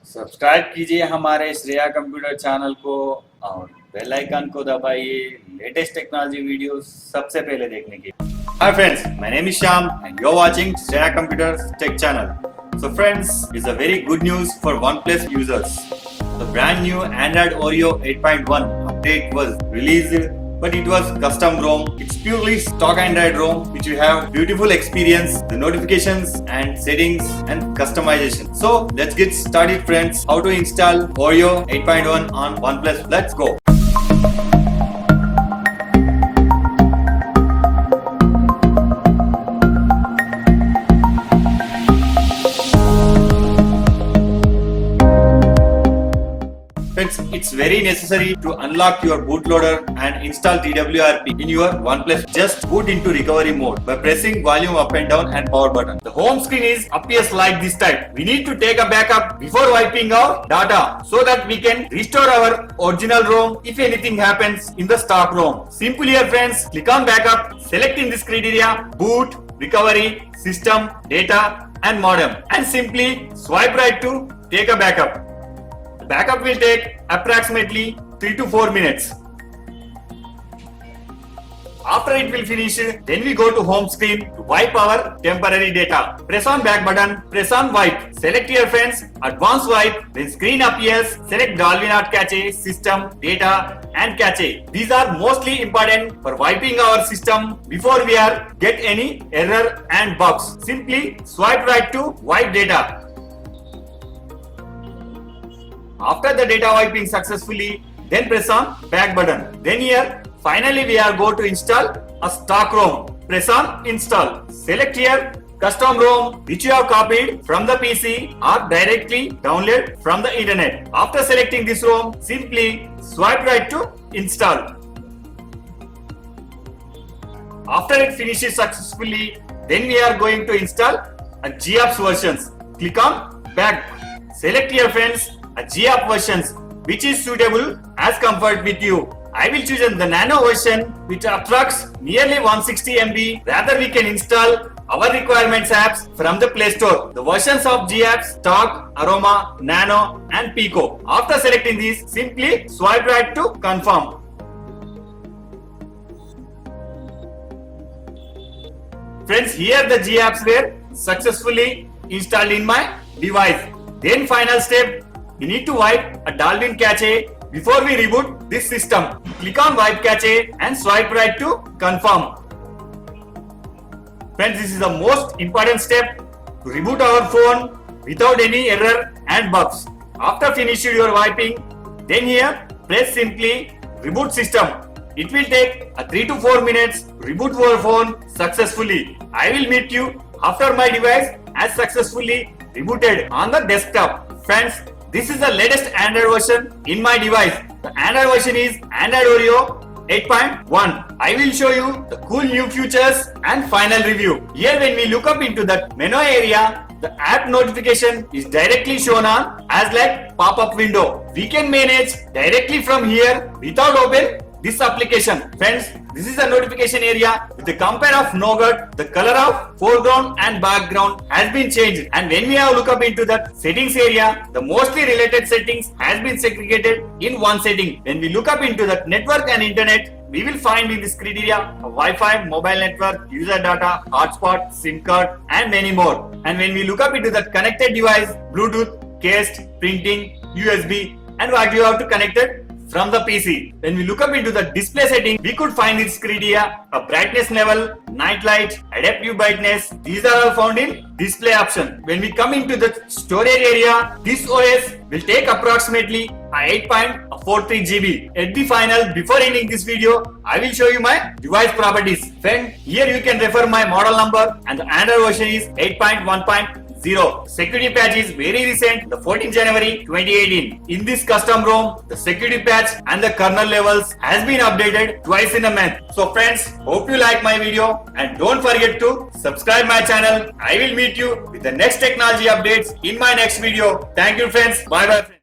Subscribe कीजिए हमारे Shreya computer channel को और बेल आइकन को दबाइए लेटेस्ट टेक्नोलॉजी वीडियो सबसे पहले देखने के लिए। Hi friends, my name is Shyam and you're watching Shreya Computers Tech Channel. So friends, it's a very good news for OnePlus users. The brand new Android Oreo 8.1 update was released, but it was custom ROM. It's purely stock Android ROM, which you have beautiful experience, the notifications and settings and customization. So let's get started friends. How to install Oreo 8.1 on OnePlus? Let's go. It's very necessary to unlock your bootloader and install TWRP in your OnePlus. Just boot into recovery mode by pressing volume up and down and power button. The home screen appears like this type. We need to take a backup before wiping our data so that we can restore our original ROM if anything happens in the stock ROM. Simple here friends, click on backup, select in this criteria boot, recovery, system, data and modem and simply swipe right to take a backup. Backup will take approximately 3 to 4 minutes. After it will finish, then we go to home screen to wipe our temporary data. Press on back button, press on wipe. Select here friends, advanced wipe. When screen appears, select Dolby Not Cache, system, data and cache. These are mostly important for wiping our system before we get any error and bugs. Simply swipe right to wipe data. After the data wiping successfully, then press on back button. Then here, finally we are going to install a stock ROM. Press on install. Select here custom ROM which you have copied from the PC or directly download from the internet. After selecting this ROM, simply swipe right to install. After it finishes successfully, then we are going to install a GApps versions. Click on back. Select here friends a GApp versions which is suitable as comfort with you. I will choose the Nano version which attracts nearly 160 MB. Rather we can install our requirements apps from the Play Store. The versions of GApps Stock, Aroma, Nano and Pico. After selecting these, simply swipe right to confirm. Friends, here the GApps were successfully installed in my device. Then final step, we need to wipe a Dolby cache before we reboot this system. Click on wipe cache and swipe right to confirm. Friends, this is the most important step to reboot our phone without any error and bugs. After finishing your wiping, then here press simply reboot system. It will take 3 to 4 minutes to reboot your phone successfully. I will meet you after my device has successfully rebooted on the desktop. Friends, this is the latest Android version in my device. The Android version is Android Oreo 8.1. I will show you the cool new features and final review. Here when we look up into the menu area, the app notification is directly shown on as like pop-up window. We can manage directly from here without open this application. Friends, this is a notification area with the compare of Nougat. The color of foreground and background has been changed. And when we have look up into the settings area, the mostly related settings has been segregated in one setting. When we look up into the network and internet, we will find in this criteria a Wi-Fi, mobile network, user data, hotspot, SIM card and many more. And when we look up into the connected device, Bluetooth, case, printing, USB and what you have to connect it from the PC. When we look up into the display setting, we could find this criteria a brightness level, night light, adaptive brightness. These are all found in display option. When we come into the storage area, this OS will take approximately 8.43 GB. At the final, before ending this video, I will show you my device properties. Friend, here you can refer my model number and the Android version is 8.1.0. Security patch is very recent, the 14th January 2018. In this custom ROM, the security patch and the kernel levels has been updated twice in a month. So friends, hope you like my video and don't forget to subscribe my channel. I will meet you with the next technology updates in my next video. Thank you friends. Bye bye.